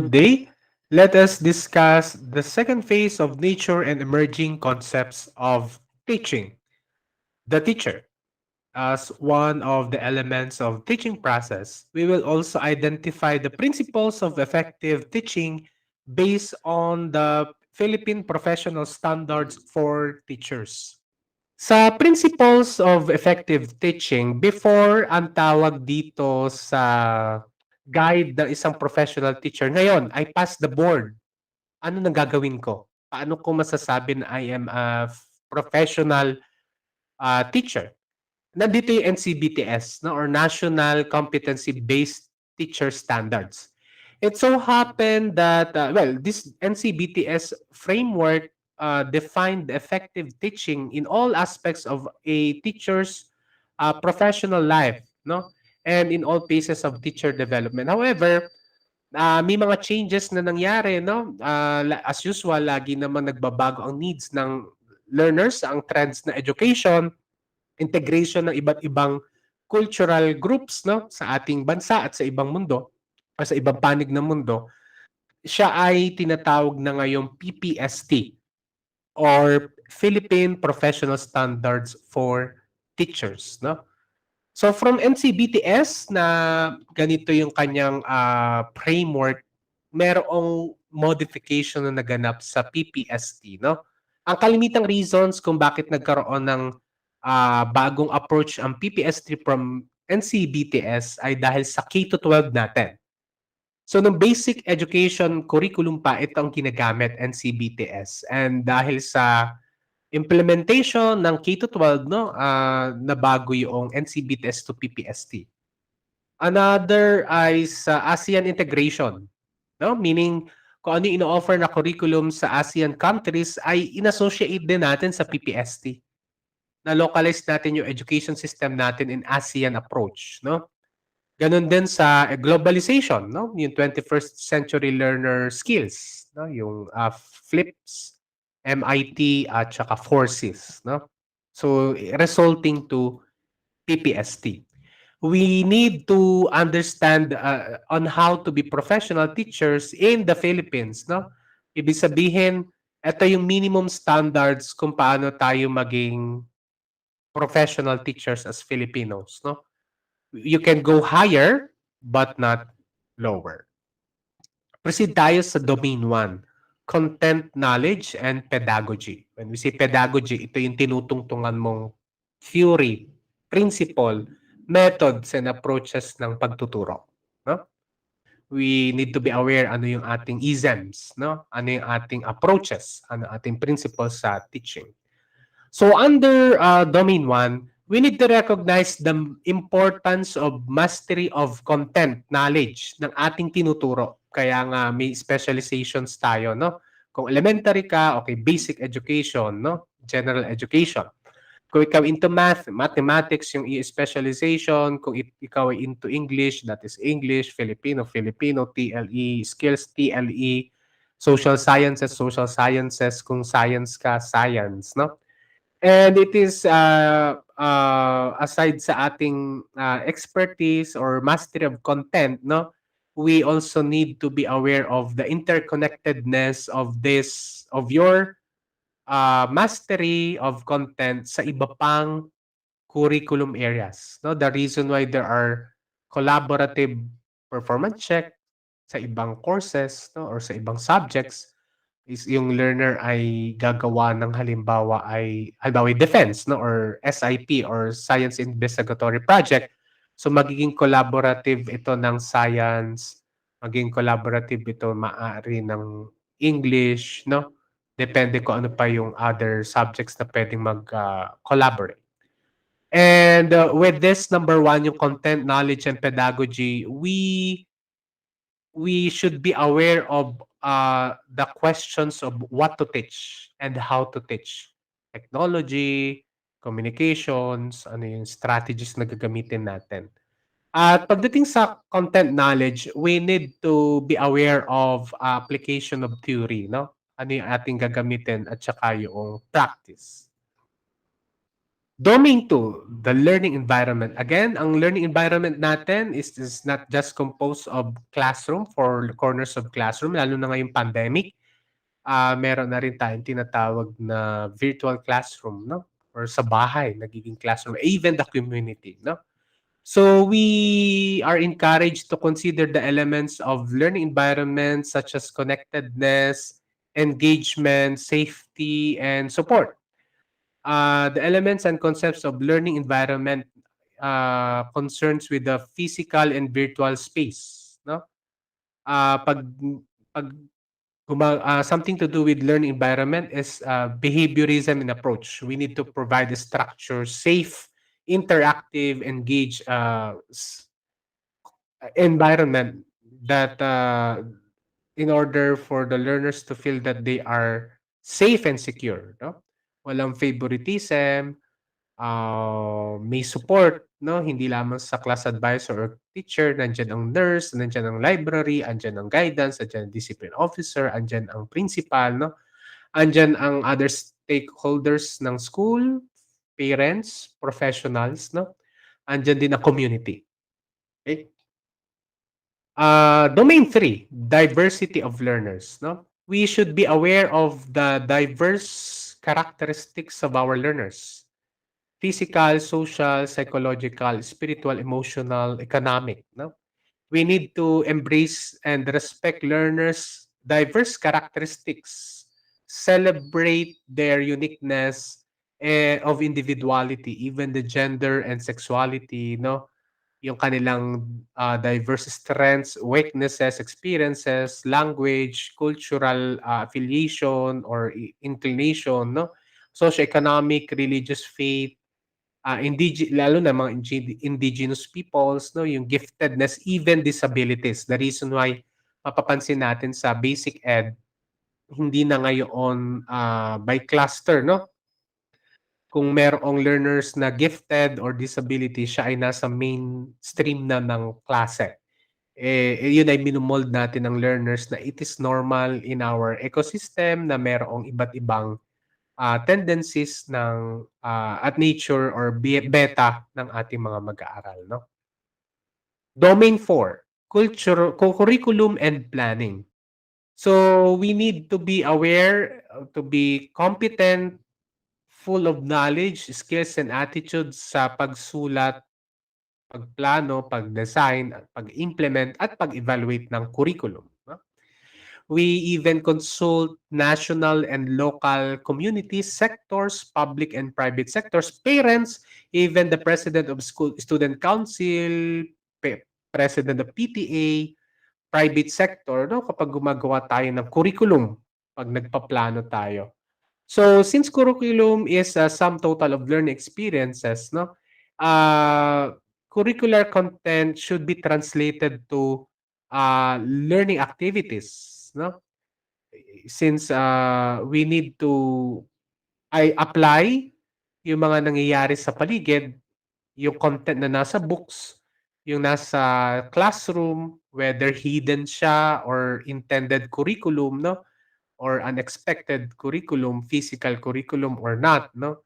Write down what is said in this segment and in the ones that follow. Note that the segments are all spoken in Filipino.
Today, let us discuss the second phase of nature and emerging concepts of teaching. The teacher. As one of the elements of teaching process, we will also identify the principles of effective teaching based on the Philippine Professional Standards for Teachers. Sa principles of effective teaching, before ang tawag dito sa guide ng isang professional teacher, ngayon, I pass the board. Ano nang gagawin ko? Paano ko masasabi na I am a professional teacher? Nandito yung NCBTS, no, or National Competency Based Teacher Standards. It so happened that this NCBTS framework defined effective teaching in all aspects of a teacher's professional life, no, and in all phases of teacher development. However, may mga changes na nangyari, no? As usual, lagi naman nagbabago ang needs ng learners, ang trends na education, integration ng iba't ibang cultural groups, no, sa ating bansa at sa ibang mundo o sa ibang panig ng mundo. Siya ay tinatawag na ngayong PPST or Philippine Professional Standards for Teachers, no? So from NCBTS na ganito yung kanyang framework, merong modification na naganap sa PPST, no? Ang kalimitang reasons kung bakit nagkaroon ng bagong approach ang PPST from NCBTS ay dahil sa K-12 natin. So nung basic education curriculum pa, ito ang ginagamit NCBTS. And dahil sa implementation ng K-12, no, nabago yung NCBTS to PPST. Another ay sa ASEAN integration, no? Meaning kung ano yung ino-offer na curriculum sa ASEAN countries ay inassociate din natin sa PPST. Na-localize natin yung education system natin in ASEAN approach, no? Ganun din sa globalization, no? Yung 21st century learner skills, no? Yung FLIPS, MIT at saka forces, no? So resulting to PPST. We need to understand on how to be professional teachers in the Philippines, no? Ibig sabihin, ito yung minimum standards kung paano tayo maging professional teachers as Filipinos, no? You can go higher but not lower. Proceed tayo sa domain 1, content knowledge and pedagogy. When we say pedagogy, ito yung tinutungtungan mong theory, principle, methods and approaches ng pagtuturo, no? We need to be aware ano yung ating isms, no? Ano yung ating approaches, ano ating principles sa teaching. So under domain 1, we need to recognize the importance of mastery of content, knowledge ng ating tinuturo. Kaya nga may specializations tayo, no? Kung elementary ka, okay, basic education, no? General education. Kung ikaw into math, mathematics yung specialization. Kung ikaw ay into English, that is English, Filipino, Filipino, TLE, skills, TLE, social sciences, kung science ka, science, no? And it is aside sa ating expertise or mastery of content, no, we also need to be aware of the interconnectedness of your mastery of content sa iba pang curriculum areas, no. The reason why there are collaborative performance check sa ibang courses, no, or sa ibang subjects is yung learner ay gagawa ng halimbawa defense, no, or SIP or Science Investigatory Project. So magiging collaborative ito ng science, magiging collaborative ito maaari ng English, no? Depende kung ano pa yung other subjects na pwedeng mag-collaborate. And with this number 1, yung content, knowledge, and pedagogy, we should be aware of the questions of what to teach and how to teach. Technology, communications, ano yung strategies na gagamitin natin. At pagdating sa content knowledge, we need to be aware of application of theory, no? Ano yung ating gagamitin at saka yung practice. Domain 2, the learning environment. Again, ang learning environment natin is not just composed of classroom, for corners of classroom, lalo na ngayong pandemic. Meron na rin tayong tinatawag na virtual classroom, no? Or sa bahay, nagiging classroom, even the community, no? So we are encouraged to consider the elements of learning environments such as connectedness, engagement, safety, and support. The elements and concepts of learning environment concerns with the physical and virtual space, no? Pag pag something to do with learning environment is behaviorism in approach. We need to provide a structure, safe, interactive, engaged environment that in order for the learners to feel that they are safe and secure, no? Walang favoritism, may support, no? Hindi lamang sa class advisor or teacher, nandiyan ang nurse, nandiyan ang library, andiyan ang guidance, andiyan ang discipline officer, andiyan ang principal, no? Andiyan ang other stakeholders ng school, parents, professionals, no? Andiyan din ang community. Okay? Domain 3, diversity of learners, no? We should be aware of the diverse characteristics of our learners. Physical, social, psychological, spiritual, emotional, economic, no? We need to embrace and respect learners' diverse characteristics, celebrate their uniqueness of individuality, even the gender and sexuality, no? Yung kanilang diverse strengths, weaknesses, experiences, language, cultural affiliation or inclination, no? Socioeconomic, religious faith, lalo na mga indigenous peoples, no, yung giftedness, even disabilities. The reason why mapapansin natin sa basic ed, hindi na ngayon by cluster, no? Kung merong learners na gifted or disability, siya ay nasa mainstream na ng klase. Yun ay minomold natin ng learners na it is normal in our ecosystem na merong iba't ibang tendencies ng at nature or beta ng ating mga mag-aaral, no? Domain 4, curriculum and planning. So we need to be aware, to be competent, full of knowledge, skills, and attitudes sa pagsulat, pagplano, pag-design, pag-implement, at pag-evaluate ng curriculum, no? We even consult national and local communities, sectors, public and private sectors, parents, even the president of school student council, president of PTA, private sector, no, kapag gumagawa tayo ng curriculum, pag nagpaplano tayo. So since curriculum is a sum total of learning experiences, no, curricular content should be translated to learning activities, no? Since we need to apply yung mga nangyayari sa paligid, yung content na nasa books, yung nasa classroom, whether hidden siya or intended curriculum, no? Or unexpected curriculum, physical curriculum or not, no?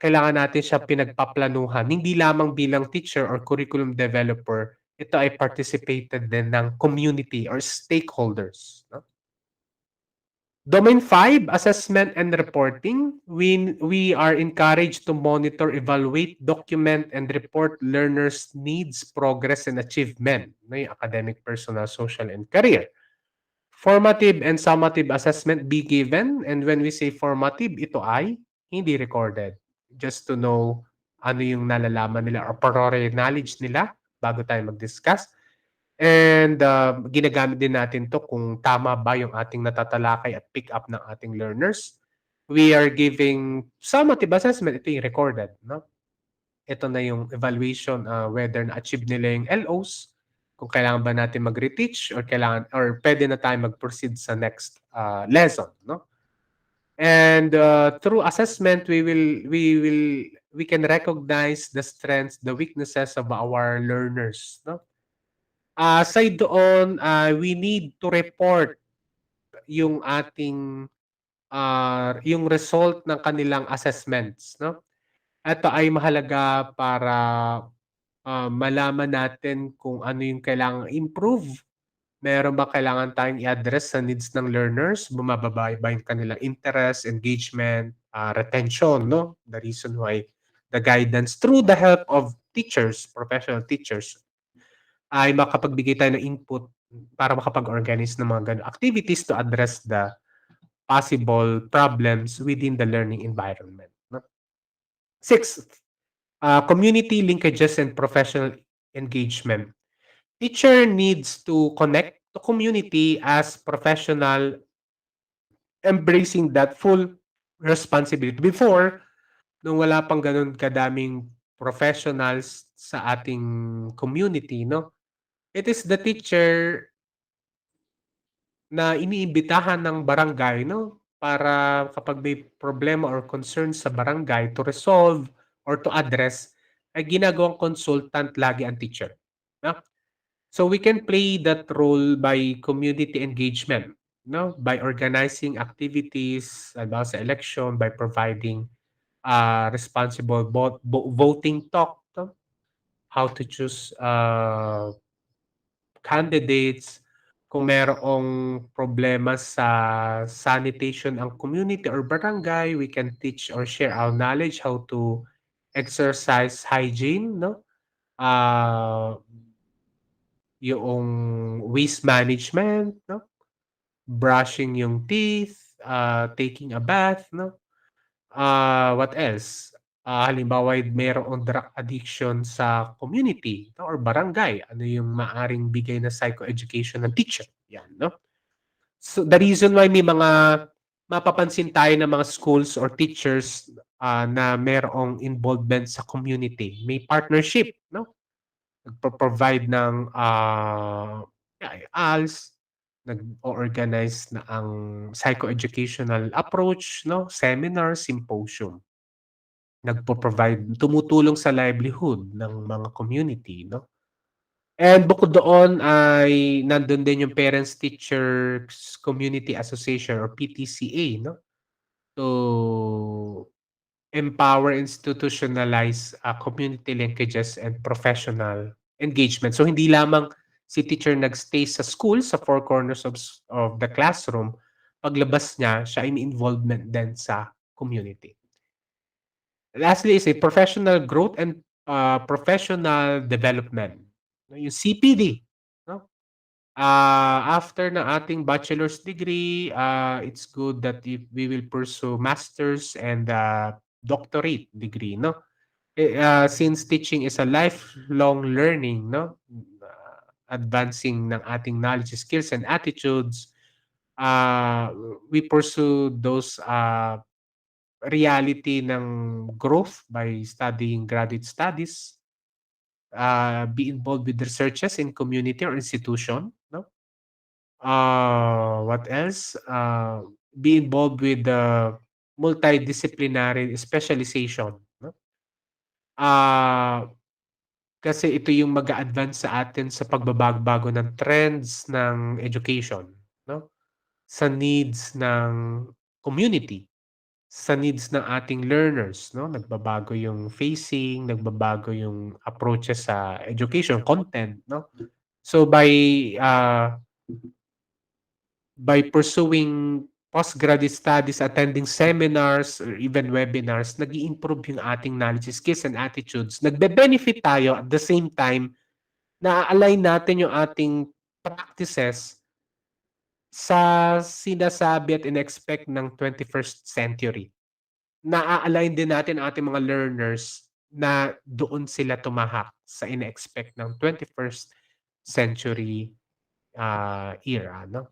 Kailangan natin siya pinagpaplanuhan. Hindi lamang bilang teacher or curriculum developer, ito ay participated din ng community or stakeholders, no? Domain 5, assessment and reporting. We are encouraged to monitor, evaluate, document, and report learners' needs, progress, and achievement. No, yung academic, personal, social, and career. Formative and summative assessment be given. And when we say formative, ito ay hindi recorded. Just to know ano yung nalalaman nila or prior knowledge nila bago tayo mag-discuss. And ginagamit din natin to kung tama ba yung ating natatalakay at pick up ng ating learners. We are giving summative assessment, ito yung recorded, no? Ito na yung evaluation whether na-achieve nila yung LOs, kung kailangan ba natin mag-reteach or kailangan or pwede na tayo mag-proceed sa next lesson, no? And through assessment, we can recognize the strengths, the weaknesses of our learners, no? Aside doon, we need to report yung ating yung result ng kanilang assessments, no? Ito ay mahalaga para, malaman natin kung ano yung kailangang improve. Meron bang kailangan tayong i-address sa needs ng learners? Bumababa ba yung kanilang interest, engagement, retention, 'no? The reason why the guidance through the help of teachers, professional teachers, ay makapagbigay tayo ng input para makapag-organize ng mga gano'ng activities to address the possible problems within the learning environment, 'no? Sixth, community linkages and professional engagement. Teacher needs to connect to community as professional, embracing that full responsibility. Before, nung wala pang gano'n kadaming professionals sa ating community, 'no, it is the teacher na iniimbitahan ng barangay, 'no, para kapag may problema or concern sa barangay to resolve or to address, ay ginagawang consultant lagi ang teacher, 'no? So we can play that role by community engagement, no? By organizing activities about sa election, by providing responsible voting talk, no? How to choose candidates, kung merong problema sa sanitation ang community or barangay, we can teach or share our knowledge how to exercise hygiene, no? Uh, yung waste management, no? Brushing yung teeth, taking a bath, no? What else? Halimbawa, mayroong drug addiction sa community, no, or barangay, ano yung maaring bigay na psychoeducation ng teacher, yan, no? So, the reason why may mga mapapansin tayo ng mga schools or teachers, na mayroong involvement sa community, may partnership, no? Nagpo-provide ng, ALS, nag-o-organize na ang psychoeducational approach, 'no, seminar, symposium. Nagpo-provide, tumutulong sa livelihood ng mga community, 'no? And bukod doon ay nandun din yung Parents Teachers Community Association or PTCA, 'no, to empower, institutionalize, community linkages and professional engagement. So hindi lamang si teacher nag-stay sa school, sa four corners of the classroom, paglabas niya, siya ay may involvement din sa community. Lastly is a professional growth and professional development. No, yung CPD, no? After ng ating bachelor's degree, it's good that if we will pursue master's and doctorate degree, no? Since teaching is a lifelong learning, no? Advancing ng ating knowledge, skills, and attitudes, we pursue those reality ng growth by studying graduate studies, be involved with researches in community or institution, no? What else? Be involved with the multidisciplinary specialization, no? Ah, Kasi ito yung mag-a-advance sa atin sa pagbabago ng trends ng education, no? Sa needs ng community, sa needs ng ating learners, 'no? Nagbabago yung facing, nagbabago yung approaches sa education content, no? So by pursuing postgraduate studies, attending seminars or even webinars, nag-i-improve yung ating knowledge, skills, and attitudes. Nagbe-benefit tayo at the same time, na-a-align natin yung ating practices sa sinasabi at in-expect ng 21st century. Na-a-align din natin ang ating mga learners na doon sila tumahak sa ine-expect ng 21st century era, no?